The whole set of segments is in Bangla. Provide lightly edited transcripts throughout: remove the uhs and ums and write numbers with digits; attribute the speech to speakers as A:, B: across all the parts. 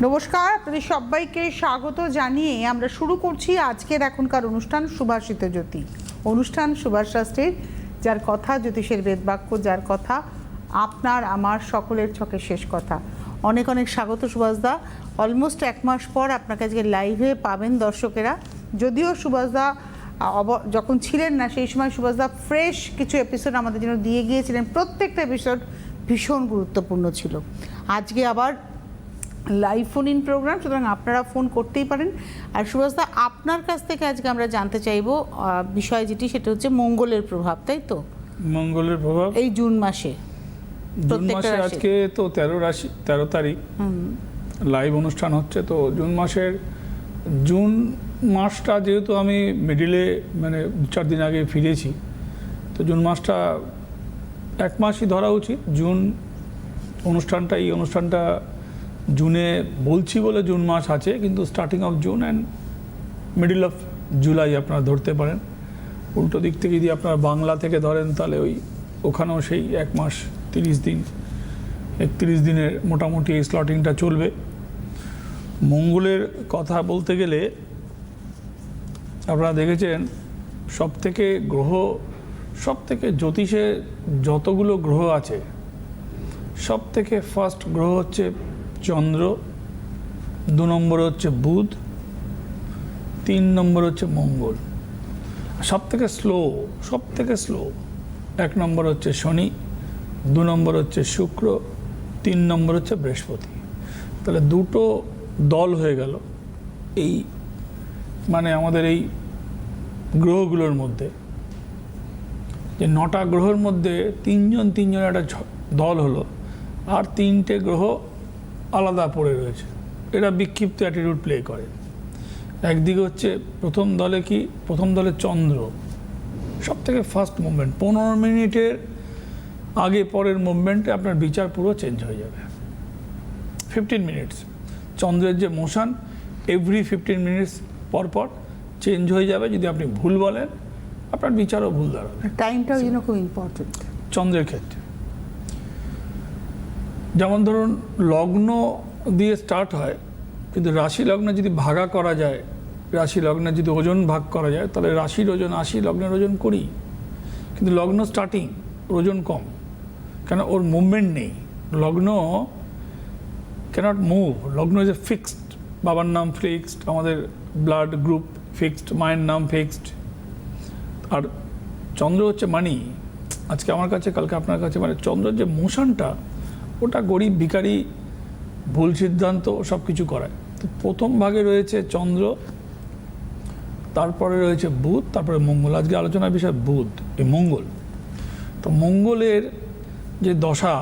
A: নমস্কার, আপনাদের সবাইকে স্বাগত জানিয়ে আমরা শুরু করছি আজকের এখনকার অনুষ্ঠান সুভাষিত জ্যোতি। অনুষ্ঠান সুভাষ শাস্ত্রীর, যার কথা জ্যোতিষের বেদবাক্য, যার কথা আপনার আমার সকলের ছকে শেষ কথা। অনেক অনেক স্বাগত সুভাষদা। অলমোস্ট এক মাস পর আপনাকে আজকে লাইভে পাবেন দর্শকেরা। যদিও সুভাষদা যখন ছিলেন না সেই সময় সুভাষদা ফ্রেশ কিছু এপিসোড আমাদের জন্য দিয়ে গিয়েছিলেন। প্রত্যেকটা এপিসোড ভীষণ গুরুত্বপূর্ণ ছিল। আজকে আবার লাইভ ফোন ইন প্রোগ্রাম, সুতরাং আপনারা ফোন করতেই পারেন। আর সুভাষদা, আপনার কাছ থেকে আজকে আমরা জানতে চাইব বিষয় যেটি, সেটা হচ্ছে মঙ্গলের প্রভাব, তাই তো?
B: মঙ্গলের প্রভাব
A: এই জুন মাসে
B: আজকে তো 13 তারিখ লাইভ অনুষ্ঠান হচ্ছে। তো জুন মাসটা যেহেতু আমি মিডিলে মানে 4 দিন আগে ফিরেছি, তো জুন মাসটা এক মাসই ধরা উচিত। জুন এই অনুষ্ঠানটা জুনে বলছি বলে জুন মাস আছে, কিন্তু starting of June and middle of July আপনারা ধরতে পারেন। উল্টো দিক থেকে যদি আপনারা বাংলা থেকে ধরেন তাহলে ওখানেও সেই 1 মাস 30 দিন 31 দিনের মোটামুটি এই স্লটিংটা চলবে। মঙ্গলের কথা বলতে গেলে আপনারা দেখেছেন সবথেকে জ্যোতিষে যতগুলো গ্রহ আছে সবথেকে ফার্স্ট গ্রহ হচ্ছে চন্দ্র, 2 নম্বরে হচ্ছে বুধ, 3 নম্বরে হচ্ছে মঙ্গল। সবথেকে স্লো 1 নম্বর হচ্ছে শনি, 2 নম্বর হচ্ছে শুক্র, 3 নম্বর হচ্ছে বৃহস্পতি। তাহলে দুটো দল হয়ে গেল এই মানে আমাদের এই গ্রহগুলোর মধ্যে। যে 9টা গ্রহের মধ্যে তিনজনের একটা দল হলো, আর 3টে গ্রহ আলাদা পড়ে রয়েছে। এরা বিক্ষিপ্ত অ্যাটিটিউড প্লে করে। একদিকে হচ্ছে প্রথম দলে চন্দ্র, সব থেকে ফার্স্ট মুভমেন্ট। 15 মিনিটের আগে পরের মুভমেন্টে আপনার বিচার পুরো চেঞ্জ হয়ে যাবে। 15 মিনিটস চন্দ্রের যে মোশন এভরি 15 মিনিটস পর চেঞ্জ হয়ে যাবে। যদি আপনি ভুল বলেন আপনার বিচারও ভুল দাঁড়াবে।
A: টাইমটাও যেন খুব ইম্পর্টেন্ট
B: চন্দ্রের ক্ষেত্রে। যেমন ধরুন লগ্ন দিয়ে স্টার্ট হয়, কিন্তু রাশি লগ্নে যদি ভাগা করা যায়, রাশি লগ্নে যদি ওজন ভাগ করা যায়, তাহলে রাশির ওজন 80, লগ্নের ওজন 20। কিন্তু লগ্ন স্টার্টিং ওজন কম, কেন? ওর মুভমেন্ট নেই। লগ্ন ক্যানট মুভ। লগ্ন ইজ এ ফিক্সড। বাবার নাম ফিক্সড, আমাদের ব্লাড গ্রুপ ফিক্সড, মায়ের নাম ফিক্সড। আর চন্দ্র হচ্ছে মানি, আজকে আমার কাছে কালকে আপনার কাছে। মানে চন্দ্রের যে মোশনটা, ওটা গরিব ভিখারি ভুল সিদ্ধান্ত সব কিছু করায়। তো প্রথম ভাগে রয়েছে চন্দ্র, তারপরে রয়েছে বুধ, তারপরে মঙ্গল। আজকে আলোচনার বিষয় বুধ, এই মঙ্গল। তো মঙ্গলের যে দশা,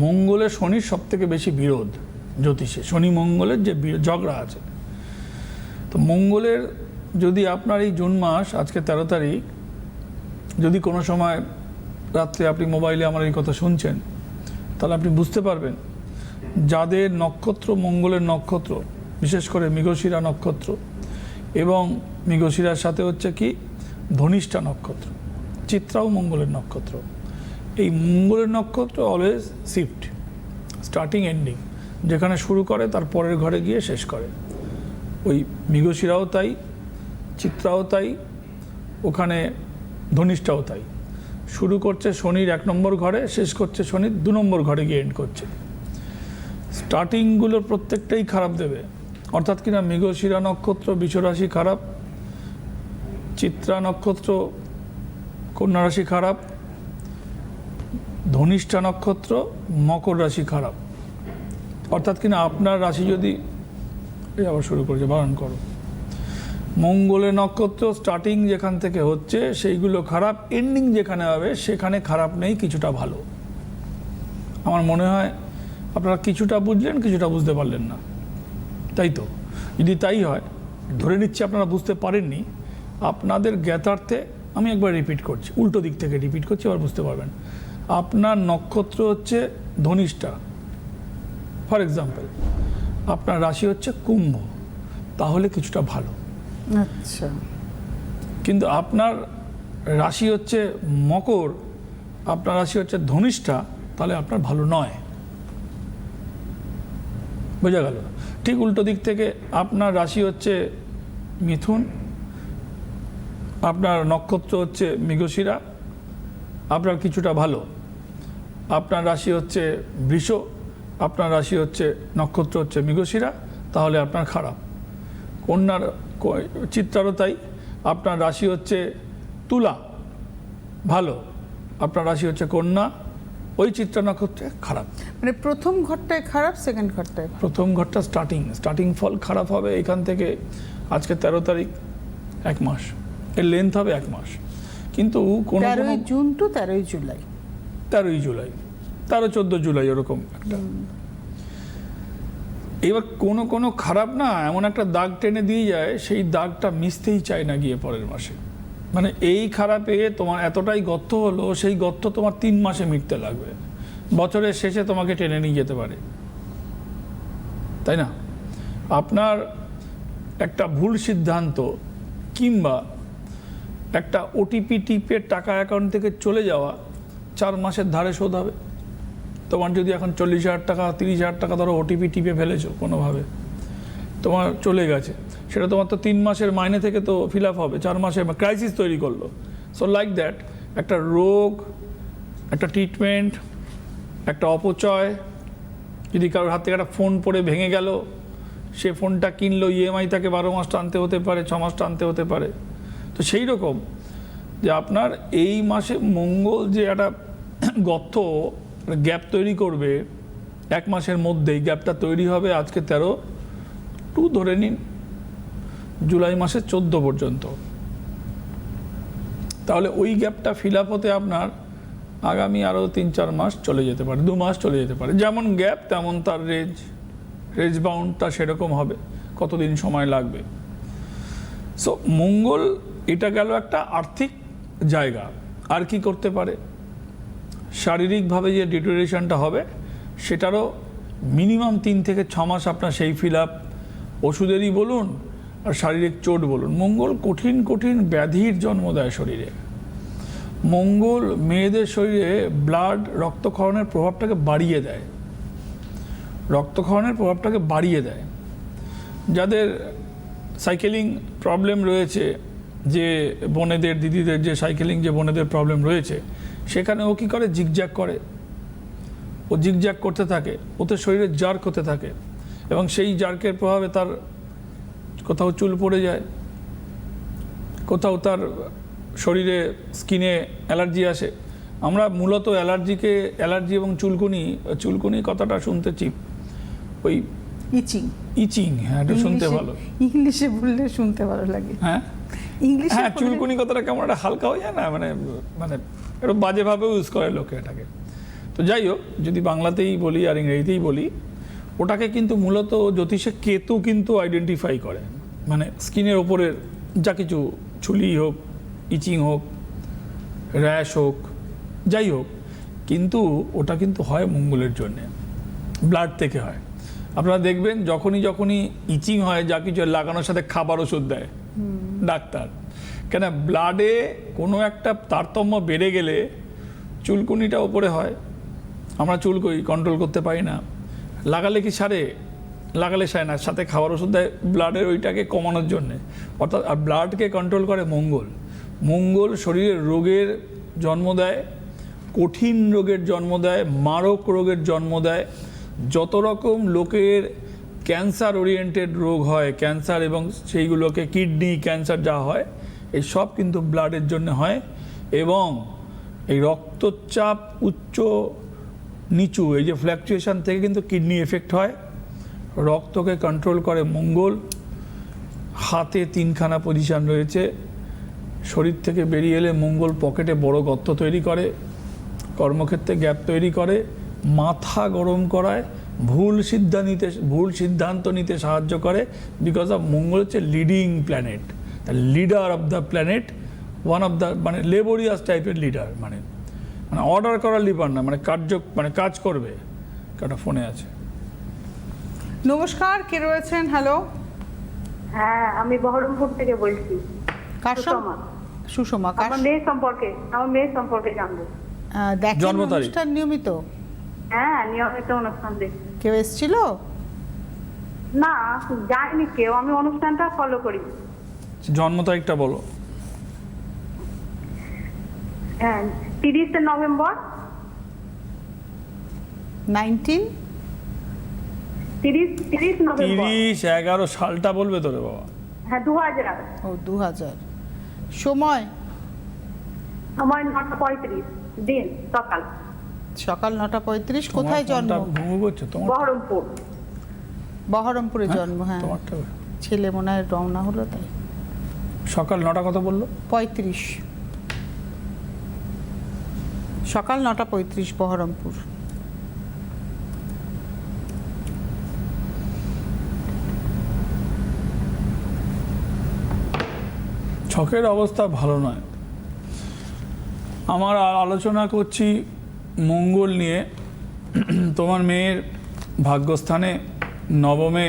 B: মঙ্গলের শনির সব থেকে বেশি বিরোধ জ্যোতিষে। শনি মঙ্গলের যে ঝগড়া আছে, তো মঙ্গলের যদি আপনার এই জুন মাস আজকে 13 তারিখ, যদি কোনো সময় রাত্রে আপনি মোবাইলে আমার এই কথা শুনছেন, তাহলে আপনি বুঝতে পারবেন যাদের নক্ষত্র মঙ্গলের নক্ষত্র, বিশেষ করে মৃগশিরা নক্ষত্র, এবং মৃগশিরার সাথে হচ্ছে কি ধনিষ্ঠা নক্ষত্র, চিত্রাও মঙ্গলের নক্ষত্র। এই মঙ্গলের নক্ষত্র অলওয়েজ শিফট, স্টার্টিং এন্ডিং, যেখানে শুরু করে তার পরের ঘরে গিয়ে শেষ করে। ওই মৃগশিরাও তাই, চিত্রাও তাই, ওখানে ধনিষ্ঠাও তাই। শুরু করছে শনির 1 নম্বর ঘরে, শেষ করছে শনির 2 নম্বর ঘরে গিয়ে এন্ড করছে। স্টার্টিংগুলো প্রত্যেকটাই খারাপ দেবে। অর্থাৎ কিনা মৃগশিরা নক্ষত্র বৃষরাশি খারাপ, চিত্রা নক্ষত্র কন্যা রাশি খারাপ, ধনিষ্ঠা নক্ষত্র মকর রাশি খারাপ। অর্থাৎ কিনা আপনার রাশি যদি আবার শুরু করেছে, বারণ করো। মঙ্গলের নক্ষত্র স্টার্টিং যেখান থেকে হচ্ছে সেইগুলো খারাপ, এন্ডিং যেখানে হবে সেখানে খারাপ নেই, কিছুটা ভালো। আমার মনে হয় আপনারা কিছুটা বুঝলেন, কিছুটা বুঝতে পারলেন না, তাই তো? যদি তাই হয়, ধরে নিচ্ছি আপনারা বুঝতে পারেননি, আপনাদের জ্ঞাতার্থে আমি একবার রিপিট করছি, উল্টো দিক থেকে রিপিট করছি, আবার বুঝতে পারবেন। আপনার নক্ষত্র হচ্ছে ধনিষ্ঠা, ফর এক্সাম্পল আপনার রাশি হচ্ছে কুম্ভ, তাহলে কিছুটা ভালো।
A: আচ্ছা।
B: কিন্তু আপনার রাশি হচ্ছে মকর, আপনার রাশি হচ্ছে ধনিষ্ঠা, তাহলে আপনার ভালো নয়। বোঝা গেল? ঠিক উল্টো দিক থেকে আপনার রাশি হচ্ছে মিথুন, আপনার নক্ষত্র হচ্ছে মৃগশিরা, আপনার কিছুটা ভালো। আপনার রাশি হচ্ছে বৃষ, আপনার রাশি হচ্ছে নক্ষত্র হচ্ছে মৃগশিরা, তাহলে আপনার খারাপ। কন্যার চিত্রারও তাই, আপনার রাশি হচ্ছে তুলা, ভালো। আপনার রাশি হচ্ছে কন্যা, ওই চিত্রা নক্ষত্রে খারাপ।
A: মানে প্রথম ঘরটায় খারাপ, সেকেন্ড ঘরটায় ভালো।
B: প্রথম ঘরটা স্টার্টিং ফল খারাপ হবে এখান থেকে। আজকে 13 তারিখ, 1 মাস, এর লেন্থ হবে 1 মাস। কিন্তু কোনো
A: 13ই জুন টু 13ই জুলাই,
B: 13ই জুলাই, 13-14 জুলাই ওরকম একটা। এবার কোনো খারাপ না এমন একটা দাগ টেনে দিয়ে যায়, সেই দাগটা মিশতেই চায় না গিয়ে পরের মাসে। মানে এই খারাপে তোমার এতটাই গর্ত হলো, সেই গর্ত তোমার 3 মাসে মিটতে লাগবে, বছরের শেষে তোমাকে টেনে নিয়ে যেতে পারে, তাই না? আপনার একটা ভুল সিদ্ধান্ত কিংবা একটা ওটিপি টিপে টাকা অ্যাকাউন্ট থেকে চলে যাওয়া 4 মাসের ধারে শোধ হবে। তোমার যদি এখন 40,000 টাকা 30,000 টাকা ধরো ওটিপি টিপে ফেলেছো কোনোভাবে, তোমার চলে গেছে, সেটা তোমার তো 3 মাসের মাইনে থেকে তো ফিল আপ হবে, 4 মাসে ক্রাইসিস তৈরি করলো। সো লাইক দ্যাট, একটা রোগ, একটা ট্রিটমেন্ট, একটা অপচয়, যদি কারোর হাত থেকে একটা ফোন পড়ে ভেঙে গেল, সে ফোনটা কিনলো, ইএমআই তাকে 12 মাস টানতে হতে পারে, 6 মাস টানতে হতে পারে। তো সেই রকম যে আপনার এই মাসে মঙ্গল যে একটা গর্ত গ্যাপ তৈরি করবে 1 মাসের মধ্যেই, গ্যাপটা তৈরি হবে আজকে 13 টু ধরে নিন জুলাই মাসের 14 পর্যন্ত। তাহলে ওই গ্যাপটা ফিল আপ হতে আপনার আগামী আরও 3-4 মাস চলে যেতে পারে, 2 মাস চলে যেতে পারে। যেমন গ্যাপ তেমন তার রেঞ্জ বাউন্ডটা সেরকম হবে, কতদিন সময় লাগবে। সো মঙ্গল এটা গেল একটা আর্থিক জায়গা। আর কি করতে পারে? শারীরিকভাবে যে ডিটোরিয়েশনটা হবে সেটারও মিনিমাম 3 থেকে 6 মাস আপনার সেই ফিল আপ, ওষুধেরই বলুন আর শারীরিক চোট বলুন। মঙ্গল কঠিন কঠিন ব্যাধির জন্ম দেয় শরীরে। মঙ্গল মেয়েদের শরীরে রক্তক্ষরণের প্রভাবটাকে বাড়িয়ে দেয়, রক্তক্ষরণের প্রভাবটাকে বাড়িয়ে দেয়। যাদের সাইকেলিং প্রবলেম রয়েছে, যে বোনেদের দিদিদের যে সাইকেলিং যে বোনেদের প্রবলেম রয়েছে, সেখানে ও কী করে, জিগজ্যাগ করে, ও জিগজ্যাগ করতে থাকে, ওতে শরীরে জার্ক হতে থাকে, এবং সেই জার্কের প্রভাবে তার কোথাও চুল পড়ে যায়, কোথাও তার শরীরে স্কিনে অ্যালার্জি আসে। আমরা মূলত অ্যালার্জি এবং চুলকুনি কথাটা শুনতে চিপ, ওই ইচিং, হ্যাঁ এটা শুনতে ভালো,
A: ইংলিশে বললে শুনতে ভালো লাগে।
B: হ্যাঁ
A: ইংলিশে
B: হ্যাঁ, চুলকুনি কথাটা কেমন একটা হালকা হয়ে যায় না, মানে একটু বাজেভাবে ইউজ করে লোকে এটাকে। তো যাই হোক, যদি বাংলাতেই বলি আর ইংরেজিতেই বলি, ওটাকে কিন্তু মূলত জ্যোতিষে কেতু কিন্তু আইডেন্টিফাই করে, মানে স্কিনের ওপরের যা কিছু ছুলি হোক, ইচিং হোক, র্যাশ হোক, যাই হোক, কিন্তু ওটা কিন্তু হয় মঙ্গলের জন্যে, ব্লাড থেকে হয়। আপনারা দেখবেন যখনই ইচিং হয়, যা কিছু লাগানোর সাথে খাবার ওষুধ দেয় ডাক্তার, কেন ব্লাডে কোনো একটা তারতম্য বেড়ে গেলে চুলকুনিটা ওপরে হয়। আমরা চুলকুনি কন্ট্রোল করতে পারি না, লাগালে কি সারে, লাগালে সারে না, সাথে খাবার ওষুধ দেয় ব্লাডের ওইটাকে কমানোর জন্যে। অর্থাৎ আর ব্লাডকে কন্ট্রোল করে মঙ্গল শরীরের রোগের জন্ম দেয়, কঠিন রোগের জন্ম দেয়, মারক রোগের জন্ম দেয়। যত রকম লোকের ক্যান্সার ওরিয়েন্টেড রোগ হয়, ক্যান্সার এবং সেইগুলোকে কিডনি ক্যান্সার যা হয়, এই সব কিন্তু ব্লাডের জন্য হয়। এবং এই রক্তচাপ উচ্চ নিচু, এই যে ফ্ল্যাকচুয়েশন থেকে কিন্তু কিডনি এফেক্ট হয়। রক্তকে কন্ট্রোল করে মঙ্গল। হাতে 3খানা পজিশন রয়েছে, শরীর থেকে বেরিয়ে এলে মঙ্গল পকেটে বড় গর্ত তৈরি করে, কর্মক্ষেত্রে গ্যাপ তৈরি করে, মাথা গরম করায়, ভুল সিদ্ধান্ত নিতে সাহায্য করে। বিকজ অফ মঙ্গল হচ্ছে leading planet, leader of the planet, one of the মানে লেবোরিয়াস টাইপের লিডার, মানে অর্ডার করার লিডার না, কাজ করবে। একটা ফোনে আছে।
A: নমস্কার, কে রয়েছেন? হ্যালো,
C: হ্যাঁ আমি বহরমপুর থেকে বলছি।
A: সুষমা,
C: আমার মেয়ে সম্পর্কে জানবো।
A: দেখেন
B: জন্ম তারিখ?
A: অনুষ্ঠান নিয়মিত?
C: হ্যাঁ নিয়মিত অনুষ্ঠান দেখি।
A: কেউ এসেছিল?
C: না, যায়নি কেউ, আমি অনুষ্ঠানটা ফলো করি।
B: জন্ম তারিখটা বলো।
C: হ্যাঁ, 30 নভেম্বর।
A: 19
C: 30 নভেম্বর।
B: 30/11 সালটা বলবে তো রে বাবা।
C: হ্যাঁ, 2000।
A: ও 2000। সময়
C: সময় 9:35 দিন, সকাল।
A: সকাল 9:35। কোথায় জন্ম?
B: ঘুমু করছে তোমার?
C: বহরমপুর।
A: বহরমপুরে জন্ম, হ্যাঁ।
B: তোমারটা
A: ছেলে মনে হয় রওনা হলো তাই।
B: সকাল 9টা কত বললো?
A: 35। সকাল 9:35 বহরমপুর।
B: ছকের অবস্থা ভালো নয়। আমার আলোচনা করছি মঙ্গল নিয়ে। তোমার মেয়ের ভাগ্যস্থানে নবমে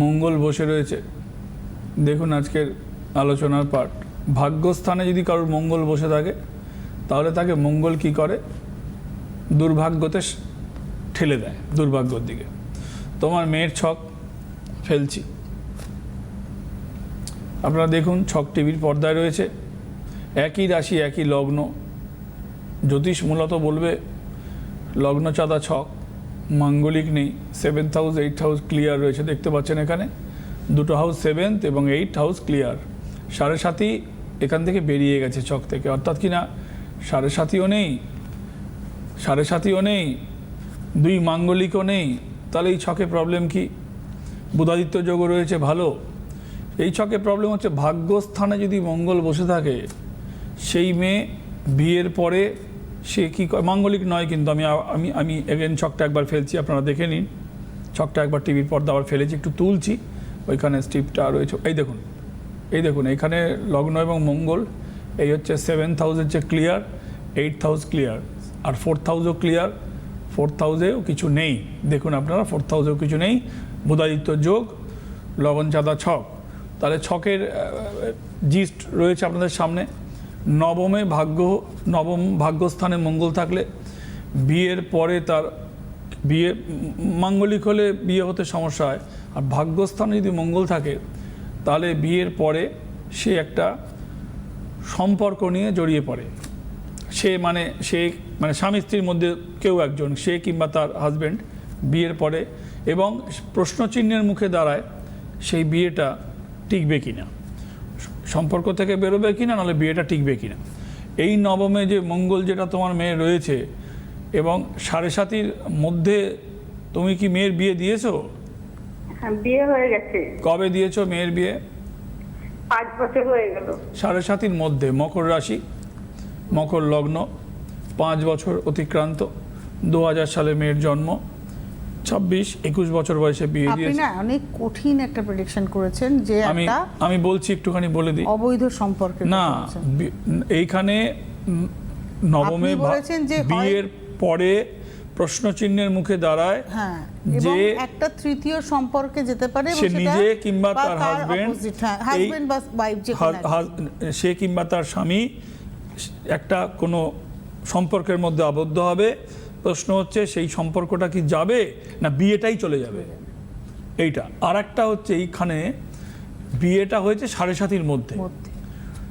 B: মঙ্গল বসে রয়েছে। দেখুন আজকের আলোচনার পাঠ। ভাগ্যস্থানে যদি কারোর মঙ্গল বসে থাকে তাহলে তাকে মঙ্গল কি করে? দুর্ভাগ্যতে ঠেলে দেয়, দুর্ভাগ্যর দিকে। তোমার মেয়ের ছক ফেলছি, আপনারা দেখুন। ছক টিভির পর্দায় রয়েছে। একই রাশি, একই লগ্ন। জ্যোতিষ মূলত বলবে লগ্ন চাঁদা ছক, মাঙ্গলিক নেই। 7th house 8th house clear রয়েছে, দেখতে পাচ্ছেন এখানে। দুটো হাউস 7th এবং 8th হাউস ক্লিয়ার। 7.5 এখান থেকে বেরিয়ে গেছে ছক থেকে, অর্থাৎ কি না 7.5ও নেই, 7.5ও নেই, 2 মাঙ্গলিকও নেই। তাহলে এই ছকে প্রবলেম কি? বুধাদিত্য যোগও রয়েছে ভালো। এই ছকে প্রবলেম হচ্ছে ভাগ্যস্থানে যদি মঙ্গল বসে থাকে, সেই মেয়ে বিয়ের পরে সে কী করে? মাঙ্গলিক নয় কিন্তু, আমি এগেন ছকটা একবার ফেলছি, আপনারা দেখে নিন। ছকটা একবার টিভির পর্দা আবার ফেলেছি, একটু তুলছি। ওইখানে স্ট্রিপটা রয়েছে, এই দেখুন, এই দেখুন। এখানে লগ্ন এবং মঙ্গল, এই হচ্ছে 7th হাউস হচ্ছে ক্লিয়ার, 8th হাউস ক্লিয়ার, আর 4th হাউসও ক্লিয়ার। 4th হাউসেও কিছু নেই, দেখুন আপনারা, 4th হাউসেও কিছু নেই। বুধাদিত্য যোগ, লগন চাঁদা ছক। তাহলে ছকের জিস্ট রয়েছে আপনাদের সামনে। নবম ভাগ্যস্থানে মঙ্গল থাকলে বিয়ের পরে তার বিয়ে, মাঙ্গলিক হলে বিয়ে হতে সমস্যা হয়। আর ভাগ্যস্থানে যদি মঙ্গল থাকে তাহলে বিয়ের পরে সে একটা সম্পর্ক নিয়ে জড়িয়ে পড়ে। সে মানে স্বামী স্ত্রীর মধ্যে কেউ একজন, সে কিংবা তার হাজব্যান্ড, বিয়ের পরে এবং প্রশ্নচিহ্নের মুখে দাঁড়ায় সেই বিয়েটা টিকবে কিনা, সম্পর্ক থেকে বেরোবে কিনা, নাহলে বিয়েটা টিকবে কিনা। এই নবমে যে মঙ্গল যেটা তোমার মেয়ে রয়েছে এবং 7.5-র মধ্যে, তুমি কি মেয়ের বিয়ে দিয়েছো?
C: হ্যাঁ, বিয়ে হয়ে গেছে।
B: কবে দিয়েছো মেয়ের বিয়ে?
C: 5 বছর হয়ে গেল।
B: 7.5-র মধ্যে, মকর রাশি, মকর লগ্ন, 5 বছর অতিক্রান্ত। 2000 সালে মেয়ের জন্ম, 26-21 বছর বয়সে বিয়ে
A: আপনি
B: দিয়েছে।
A: না অনেক কঠিন একটা প্রেডিকশন করেছেন যে
B: আমি বলছি, একটুখানি বলে দিই।
A: অবৈধ সম্পর্কে
B: না, এইখানে নবমে
A: আপনি বলেছেন যে
B: বিয়ের পরে প্রশ্নচিহ্নের মুখে দাঁড়ায়,
A: হ্যাঁ,
B: যে
A: এবং একটা তৃতীয় সম্পর্কে যেতে পারে,
B: সে নিজে কিংবা তার হাজবেন্ড,
A: হাজবেন্ড বা ওয়াইফ, যে
B: সে কিংবা তার স্বামী একটা কোনো সম্পর্কের মধ্যে আবদ্ধ হবে। প্রশ্ন হচ্ছে সেই সম্পর্কটা কি যাবে না বিয়েটাই চলে যাবে, এইটা। আর একটা হচ্ছে এইখানে বিয়েটা হয়েছে 7.5-র মধ্যে,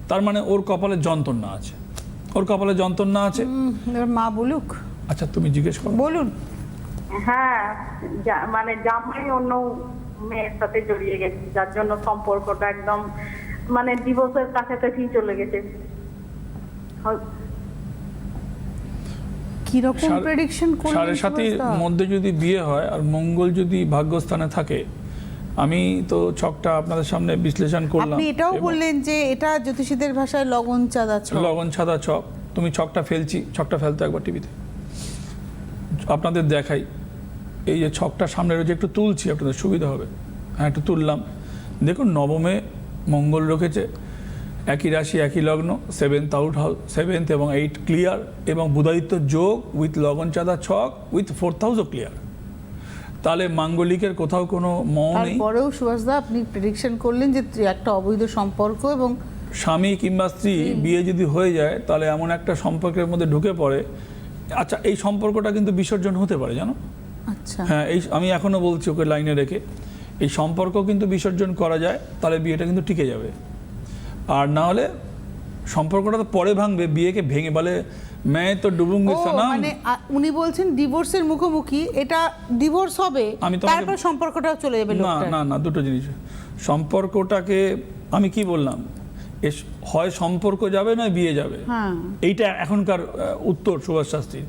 B: তার মানে ওর কপালে যন্ত্রণা আছে, ওর কপালে যন্ত্রণা আছে।
A: মা বলুক।
B: আচ্ছা, তুমি জিজ্ঞেস করো।
A: বলুন।
C: হ্যাঁ, মানে জামাই অন্য মেয়ের সাথে জড়িয়ে গেছে, যার জন্য সম্পর্কটা একদম মানে ডিভোর্সের কাছাকাছি চলে গেছে।
A: কিরকম প্রেডিকশন করলেন?
B: 7.5-র মধ্যে যদি বিয়ে হয় আর মঙ্গল যদি ভাগ্যস্থানে থাকে, আমি তো ছকটা আপনাদের সামনে বিশ্লেষণ করলাম।
A: আপনি এটাও বললেন যে এটা জ্যোতিষীদের ভাষায় লগন চাঁদা ছক।
B: লগন চাঁদা ছক। তুমি ছকটা ফেলছি, ছকটা ফেলতো একবার টিভিতে, আপনাদের দেখাই। এই যে ছকটা সামনে রয়েছে, একটু তুলছি, আপনাদের সুবিধা হবে। হ্যাঁ, একটু তুললাম। দেখুন, নবমে মঙ্গল রেখেছে, একই রাশি, একই লগ্ন, 7th এবং 8 ক্লিয়ার, এবং বুধাদিত্য যোগ উইথ লগন চাঁদা ছক উইথ 4th হাউসও ক্লিয়ার। তাহলে মাঙ্গলিকের কোথাও কোনো নেই।
A: তারপরেও সুভাষদা আপনি প্রেডিকশন করলেন যে একটা অবৈধ সম্পর্ক, এবং
B: স্বামী কিংবা স্ত্রী বিয়ে যদি হয়ে যায় তাহলে এমন একটা সম্পর্কের মধ্যে ঢুকে পড়ে। আচ্ছা, এই সম্পর্কটা কিন্তু বিসর্জন হতে পারে, জানো?
A: আচ্ছা,
B: হ্যাঁ, আমি এখনো বলছি, ওকে লাইনে রেখে, এই সম্পর্ক কিন্তু বিসর্জন করা যায়, তাহলে বিয়েটা কিন্তু টিকে যাবে। আর না হলে সম্পর্কটা তো পরে ভাঙবে, বিয়েকে ভেঙে বলে মেয়ে তো ডুবুঙ্গি সানাম।
A: মানে উনি বলছেন ডিভোর্সের মুখোমুখি, এটা ডিভোর্স হবে
B: আমি তোমাকে-
A: তারপর সম্পর্কটাও চলে যাবে
B: না
A: লোকটার।
B: না না, দুটো জিনিস। সম্পর্কটাকে আমি কি বললাম, হয় সম্পর্ক যাবে নয় বিয়ে যাবে,
A: হ্যাঁ।
B: এইটা এখনকার উত্তর সুভাষ শাস্ত্রী।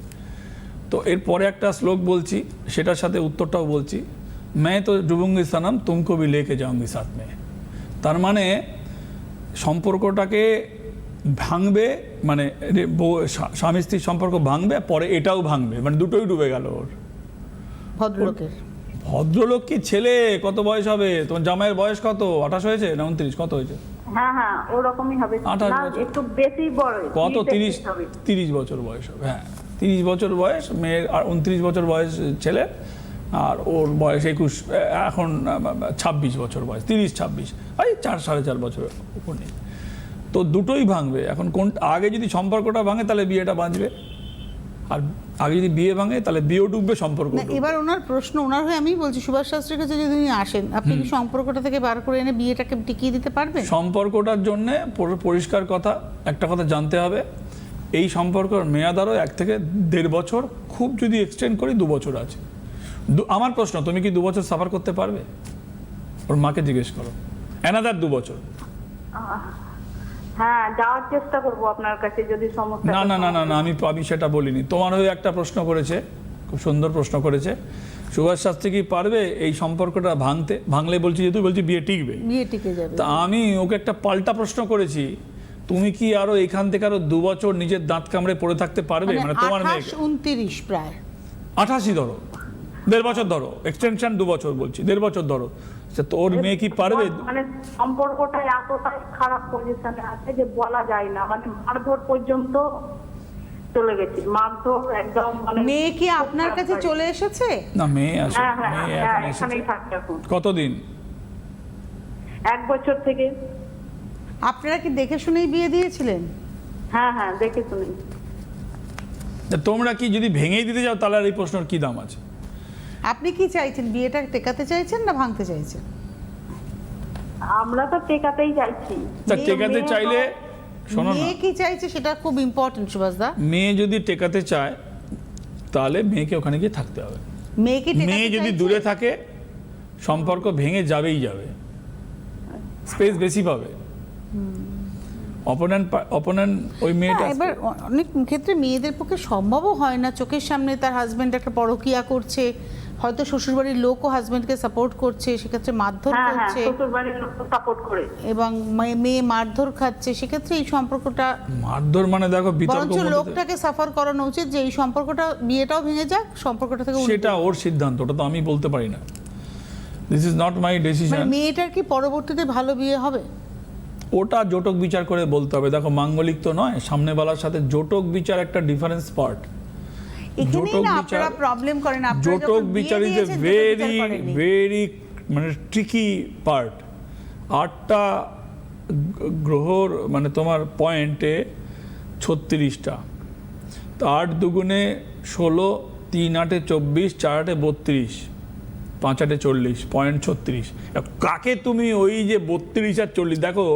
B: তো এরপরে একটা শ্লোক বলছি, সেটার সাথে উত্তরটাও বলছি। मैं तो डूबूंगी सनम तुमको भी लेके जाऊंगी साथ में। তার মানে সম্পর্কটাকে ভাঙবে, মানে স্বামী স্ত্রীর সম্পর্ক ভাঙবে, পরে এটাও ভাঙবে, মানে দুটোই ডুবে গেল ওর।
A: ভদ্রলোকের
B: ভদ্রলোক কি ছেলে, কত বয়স হবে তোমার জামাইয়ের? বয়স কত? 28 হয়েছে না 29? কত হয়েছে?
C: হ্যাঁ হ্যাঁ ওরকমই হবে,
B: 28
C: না
B: বছর।
C: একটু বেশি বড়
B: কত? 30 বছর বয়স হবে। হ্যাঁ 30 বছর বয়স মেয়ের, আর 29 বছর বয়স ছেলে, আর ওর বয়স 21, এখন 26 বছর বয়স। 30-26, ওই 4-4.5 বছর উপর নেই। তো দুটোই ভাঙবে। এখন কোন আগে যদি সম্পর্কটা ভাঙে তাহলে বিয়েটা বাঁচবে, আর আগে যদি বিয়ে ভাঙে তাহলে বিয়েও ডুববে, সম্পর্ক
A: না। এবার ওনার প্রশ্ন, ওনার হয়ে আমি বলছি, সুভাষ শাস্ত্রীর কাছে যদি উনি আসেন, আপনি কি সম্পর্কটা থেকে বার করে এনে বিয়েটাকে টিকিয়ে দিতে পারবেন?
B: সম্পর্কটার জন্য পরিষ্কার কথা, একটা কথা জানতে হবে, এই সম্পর্কের মেয়াদ আরও 1 থেকে 1.5 বছর, খুব যদি এক্সটেন্ড করি 2 বছর আছে। আমার প্রশ্ন, তুমি কি 2 বছর সাফার করতে পারবে? ওর মাকে জিজ্ঞেস করো, অ্যানাদার 2 বছর।
C: হ্যাঁ যাওয়ার চেষ্টা করবো আপনার কাছে যদি সমস্যা।
B: না না না না না, আমি সেটা বলিনি। তোমার হয়ে একটা প্রশ্ন করেছে, খুব সুন্দর প্রশ্ন করেছে, সুভাষ শাস্ত্রী কি পারবে এই সম্পর্কটা ভাঙতে? ভাঙলে বলছি, যেহেতু বলছি বিয়ে টিকবে,
A: বিয়ে টিকে যাবে।
B: তা আমি ওকে একটা পাল্টা প্রশ্ন করেছি, তুমি কি আরো এখান থেকে আরো 2 বছর নিজের দাঁত কামড়ে পড়ে থাকতে পারবে? মানে তোমার মেয়ে
A: 28-29 প্রায়
B: 88 ধরো, 1.5 বছর ধরো, এক্সটেনশন 2 বছর বলছি, 1.5 বছর ধরো, তোর মেয়ে কি পারবে?
C: মানে সম্পর্কটা এতটাই খারাপ পজিশনে আছে যে বলা যায় না, মানে মারধর পর্যন্ত চলে গেছি, মারধর একদম। মানে
A: মেয়ে কি আপনার কাছে চলে এসেছে?
B: না, মেয়ে আসে,
C: হ্যাঁ হ্যাঁ
B: মেয়ে
C: হ্যাঁ
B: এখন এসেছে।
C: এখানেই থাকছে এখন
B: কতদিন?
C: 1 বছর থেকে।
A: আপনারা কি দেখে শুনেই বিয়ে দিয়েছিলেন?
C: হ্যাঁ হ্যাঁ দেখে শুনি।
B: তা তোমরা কি যদি ভেঙেই দিতে যাও তাহলে আর এই প্রশ্নের কি দাম আছে?
A: আপনি কি চাইছেন, বিয়েটা টেকাতে চাইছেন না ভাঙতে চাইছেন?
C: আমরা তো টেকাতেই চাইছি।
B: তা টেকাতে
C: মেয়ে তো-
B: চাইলে শোনো না,
A: মেয়ে কি চাইছে সেটা খুব ইম্পর্টেন্ট সুভাষ দা।
B: মেয়ে যদি টেকাতে চায় তাহলে মেয়েকে ওখানে গিয়ে থাকতে হবে।
A: মেয়ে কি টেকাতে
B: মেয়ে যদি
A: চাইছে?
B: দূরে থাকে সম্পর্ক ভেঙে যাবেই যাবে, স্পেস বেশি পাবে। অপোনেন্ট ওই মেয়েটা,
A: এবার অনেক ক্ষেত্রে মেয়েদের পক্ষে সম্ভবও হয় না, চোখের সামনে তার হাজবেন্ড একটা পরকীয়া করছে, হয়তো শ্বশুরবাড়ির লোকও হাজবেন্ডকে সাপোর্ট করছে, সেক্ষেত্রে মারধর
C: হ্যাঁ হ্যাঁ
A: করছে,
C: শ্বশুর বাড়ির লোক সাপোর্ট করে,
A: এবং মেয়ে মারধর খাচ্ছে, সেক্ষেত্রে এই সম্পর্কটা
B: মারধর মানে দেখো বিতর্ক
A: বরঞ্চ
B: মধ্যে-
A: লোকটাকে সাফার করানো উচিত যে এই সম্পর্কটা, বিয়েটাও ভেঙে যাক, সম্পর্কটা থেকে
B: সেটা ওর সিদ্ধান্ত, ওটা তো আমি বলতে পারি না। দিস ইজ নট মাই
A: মানে
B: ডিসিশন।
A: মেয়েটার কি পরবর্তীতে ভালো বিয়ে হবে?
B: ওটা জটক বিচার করে বলতে হবে। দেখো মাঙ্গলিক তো নয়, সামনেওয়ালার সাথে জটক বিচার একটা ডিফারেন্স পার্ট।
A: এখানেই না আপনারা প্রবলেম করেন, আপনারা
B: জটক
A: যখন বিয়ে
B: বিচার ইজ এ
A: দিয়েছেন, জটক
B: ভেরি
A: বিচার করেননি।
B: ভেরি মানে ট্রিকি পার্ট। 8টা গ্রহর মানে তোমার পয়েন্টে 36টা, তো 8 দুগুণে 16, 3 8 24, 4 8 32, 5 8 40, পয়েন্ট 36। কাকে তুমি ওই যে 32 আর 40, দেখো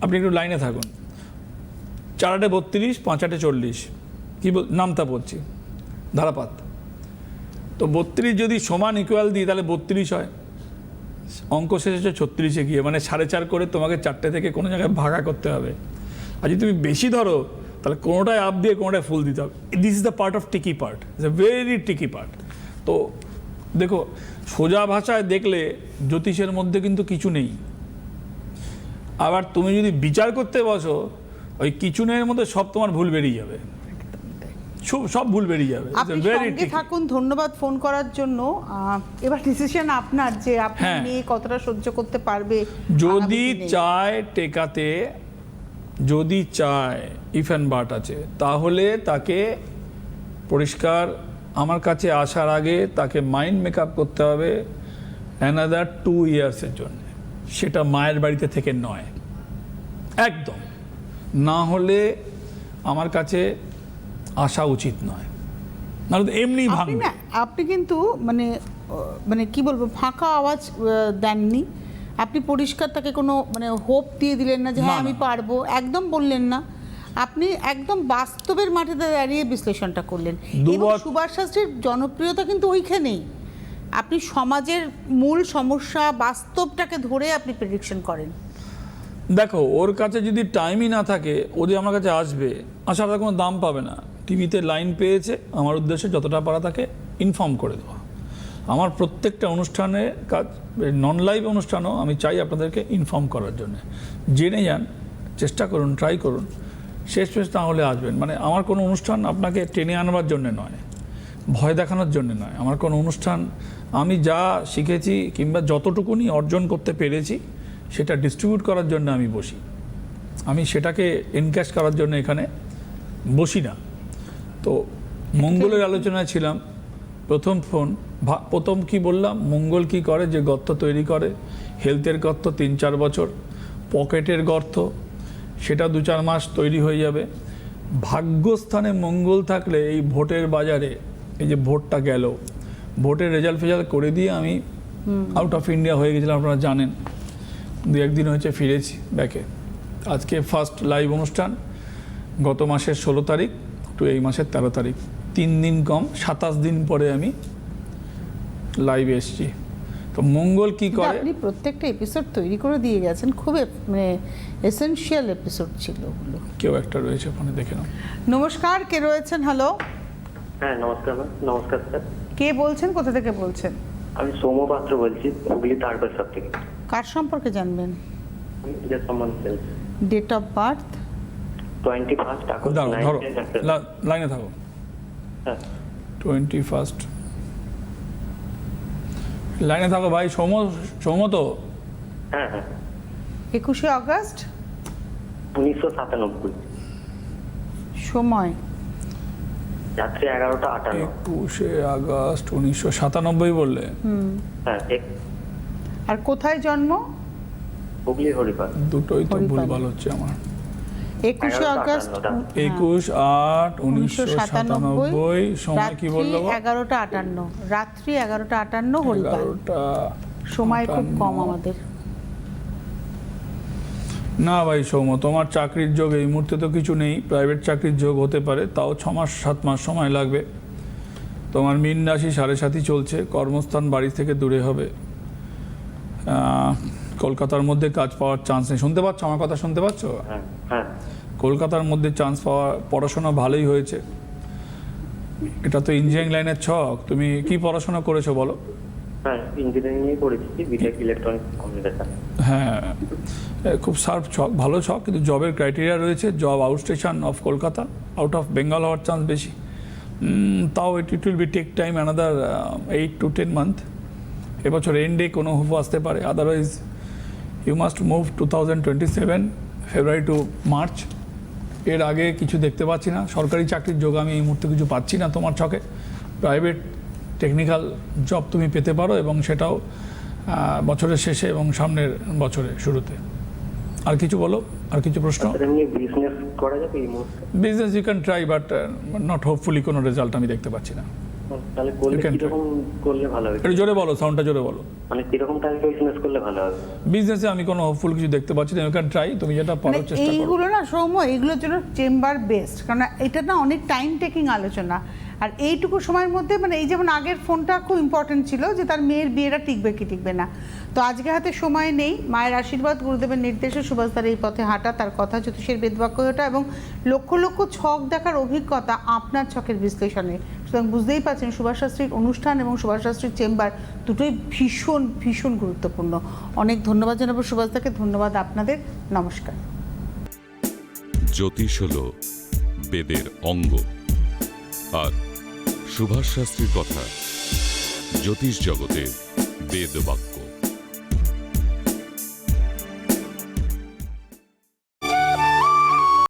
B: আপনি একটু লাইনে থাকুন, 4 8 32, 5 8 40, কি নামতা পড়ছি ধারাপাত, তো 32 যদি সমান ইকুয়াল দিই তাহলে 32 হয়, অঙ্ক শেষ হচ্ছে 36-এ গিয়ে, মানে 4.5 করে তোমাকে 4টে থেকে কোনো জায়গায় ভাগা করতে হবে। আর যদি তুমি বেশি ধরো তাহলে কোনোটায় আপ দিয়ে কোনোটায় ফুল দিতে হবে। This is the part of টিকি পার্ট, ইটস এ ভেরি টিকি পার্ট। তো দেখো সোজা ভাষায় দেখলে জ্যোতিষের মধ্যে কিন্তু কিছু নেই, আবার তুমি যদি বিচার করতে বসো ওই কিছুনের মধ্যে সব তোমার ভুল বেরিয়ে যাবে, সব ভুল বেরিয়ে যাবে।
A: আপনি সঙ্গে থাকুন, ধন্যবাদ ফোন করার জন্য। এবার ডিসিশন আপনার যে আপনার
B: হ্যাঁ।
A: মেয়ে কতটা সহ্য করতে পারবে।
B: যদি
A: আগামী দিনে।
B: চায় টেকাতে, যদি চায় ইফ অ্যান্ড বাট আছে, তাহলে তাকে পরিষ্কার আমার কাছে আসার আগে তাকে মাইন্ড মেকআপ করতে হবে অ্যানাদার 2 ইয়ার্সের জন্য, সেটা মায়ের বাড়িতে থেকে নয় একদম, না হলে আমার কাছে আসা উচিত নয়। নাহলে তো এমনি
A: আপনি
B: ভাঙবে।
A: না, আপনি কিন্তু মানে মানে কি বলবো, ফাঁকা আওয়াজ দেননি আপনি, পরিষ্কার তাকে কোনো মানে হোপ দিয়ে দিলেন না যে
B: না,
A: হ্যাঁ
B: না।
A: আমি পারবো, একদম বললেন না। আপনি একদম বাস্তবের মাটিতে দাঁড়িয়ে বিশ্লেষণটা করলেন। এবং সুভাষ শাস্ত্রীর জনপ্রিয়তা কিন্তু ওইখানেই, আপনি সমাজের মূল সমস্যা বাস্তবটাকে ধরে আপনি প্রেডিকশন করেন।
B: দেখো, ওর কাছে যদি টাইমই না থাকে, ও যে আমার কাছে আসবে, আসার তার কোনো দাম পাবে না। টিভিতে লাইন পেয়েছে, আমার উদ্দেশ্যে যতটা পারা তাকে ইনফর্ম করে দেওয়া। আমার প্রত্যেকটা অনুষ্ঠানে কাজ, নন লাইভ অনুষ্ঠানও আমি চাই আপনাদেরকে ইনফর্ম করার জন্য। জেনে যান, চেষ্টা করুন, ট্রাই করুন, শেষ না হলে আসবেন। মানে আমার কোনো অনুষ্ঠান আপনাকে টেনে আনবার জন্য নয়, ভয় দেখানোর জন্য নয়। আমার কোনো অনুষ্ঠান, আমি যা শিখেছি কিংবা যতটুকুনি অর্জন করতে পেরেছি সেটা ডিস্ট্রিবিউট করার জন্য আমি বসি। আমি সেটাকে এনক্যাশ করার জন্য এখানে বসি না। তো মঙ্গলের আলোচনায় ছিলাম, প্রথম কি বললাম, মঙ্গল কি করে, যে গর্ত তৈরি করে, হেলথের গর্ত 3-4 বছর, পকেটের গর্ত সেটা 2-4 মাস তৈরি হয়ে যাবে। ভাগ্যস্থানে মঙ্গল থাকলে এই ভোটের বাজারে, এই যে ভোটটা গেল, ভোটের রেজাল্ট করে দিয়ে আমি আউট অফ ইন্ডিয়া হয়ে গেছিলাম, আপনারা জানেন। 2-1 দিন হয়েছে ফিরেছি ব্যাকে। আজকে ফার্স্ট লাইভ অনুষ্ঠান, গত মাসের 16 তারিখ টু এই মাসের 13 তারিখ, 3 দিন কম, 27 দিন পরে আমি লাইভে এসেছি। তো মঙ্গল কি করে,
A: আপনি প্রত্যেকটা এপিসোড তৈরি করে দিয়ে গেছেন, খুব মানে এসেনশিয়াল এপিসোড ছিল ওগুলো।
B: কেউ একটা রয়েছে ফোনে, দেখে নাও।
A: নমস্কার, কে রয়েছেন? হ্যালো,
D: হ্যাঁ নমস্কার ম্যাম। নমস্কার স্যার।
A: কে বলছেন, কোথা থেকে বলছেন?
D: আমি সৌম্য পাত্র বলছি, হুগলি তারকেশ্বর থেকে।
A: কার সম্পর্কে জানবেন?
D: আমি নিজের সম্বন্ধে
A: ডেট অফ বার্থ?
D: 21 আগস্ট
B: ধরো
D: 19
B: লাইনে থাকো।
D: হ্যাঁ
B: 21 লাইনে থাকো ভাই। সৌম্য তো?
D: হ্যাঁ হ্যাঁ
A: 21শে আগস্ট।
D: 1997।
A: সময়?
D: রাত্রি 11টা 58।
B: 21শে আগস্ট 1997 বললে?
D: হ্যাঁ
A: আর কোথায় জন্ম?
D: হুগলি হরিপাল।
B: দুটোই তো
A: হরিপাল।
B: ভুলভাল হচ্ছে আমার।
A: 21শে আগস্ট
B: 21/8/1997। সময় কি বললো?
A: 11টা 58, রাত্রি 11টা 58 হরিপাল।
B: 11টা
A: সময় খুব
B: 58।
A: কম আমাদের।
B: না ভাই সৌম্য, তোমার চাকরির যোগ এই মুহূর্তে তো কিছু নেই। প্রাইভেট চাকরির যোগ হতে পারে, তাও 6-7 মাস সময় লাগবে। তোমার মীন রাশি 7.5 চলছে, কর্মস্থান বাড়ি থেকে দূরে হবে। কলকাতার মধ্যে কাজ পাওয়ার চান্স নেই। শুনতে পাচ্ছ আমার কথা? শুনতে পাচ্ছ?
D: হ্যাঁ হ্যাঁ
B: কলকাতার মধ্যে চান্স পাওয়া, পড়াশোনা ভালোই হয়েছে। এটা তো ইঞ্জিনিয়ারিং লাইনের ছক। তুমি কি পড়াশোনা করেছো বলো?
D: হ্যাঁ ইঞ্জিনিয়ারিং নিয়ে পড়েছি, বিটেক ইলেকট্রনিক্স কমিউনিকেশন।
B: হ্যাঁ, খুব শার্প ছক, ভালো ছক, কিন্তু জবের ক্রাইটেরিয়া রয়েছে। Job out station of Kolkata, out of Bengal হওয়ার চান্স বেশি। তাও it will be take time, another 8 to 10 month. এবছর এন্ডে কোনো হুফ আসতে পারে। Otherwise you must move 2027 February to March. এর আগে কিছু দেখতে পাচ্ছি না। সরকারি চাকরির যোগ আমি এই মুহূর্তে কিছু পাচ্ছি না তোমার ছকে। প্রাইভেট টেকনিক্যাল জব তুমি পেতে পারো, এবং সেটাও বছরের শেষে এবং সামনের বছরে শুরুতে। আর কিছু বলো, আর কিছু প্রশ্ন?
D: এমনি বিজনেস করা যাবে এই মুহূর্তে?
B: Business you can try, but not hopefully কোনো রেজাল্ট আমি দেখতে পাচ্ছি না।
D: তাহলে করলে
B: You can
D: কিরকম করলে ভালো হবে?
B: একটু জোরে বলো, সাউন্ডটা জোরে বলো।
D: মানে কিরকম টাইপের বিজনেস করলে ভালো হবে?
B: বিজনেসে আমি কোনো হোপফুল কিছু দেখতে পাচ্ছি না। ইউ ক্যান ট্রাই, তুমি যেটা পারো
A: মানে
B: চেষ্টা করো।
A: এইগুলো না সৌম্য, এইগুলোর জন্য চেম্বার বেস্ট, কারণ এটা না অনেক টাইম টেকিং আলোচনা। আর এইটুকু সময়ের মধ্যে মানে এই যেমন আগের ফোনটা খুব ইম্পর্টেন্ট ছিল যে তার মেয়ের বিয়েটা টিকবে কি টিকবে না। তো আজকে হাতে সময় নেই। মায়ের আশীর্বাদ, গুরুদেবের নির্দেশে সুভাষদার এই পথে হাঁটা, তার কথা জ্যোতিষের বেদবাক্য ওটা, এবং লক্ষ লক্ষ ছক দেখার অভিজ্ঞতা আপনার ছকের বিশ্লেষণে। সুতরাং বুঝতেই পারছেন সুভাষ শাস্ত্রীর অনুষ্ঠান এবং সুভাষ শাস্ত্রীর চেম্বার দুটোই ভীষণ ভীষণ গুরুত্বপূর্ণ। অনেক ধন্যবাদ জানাবো সুভাষদাকে, ধন্যবাদ আপনাদের, নমস্কার।
E: জ্যোতিষ হল বেদের অঙ্গ, আর সুভাষ শাস্ত্রীর কথা জ্যোতিষ জগতে বেদ বাক্য।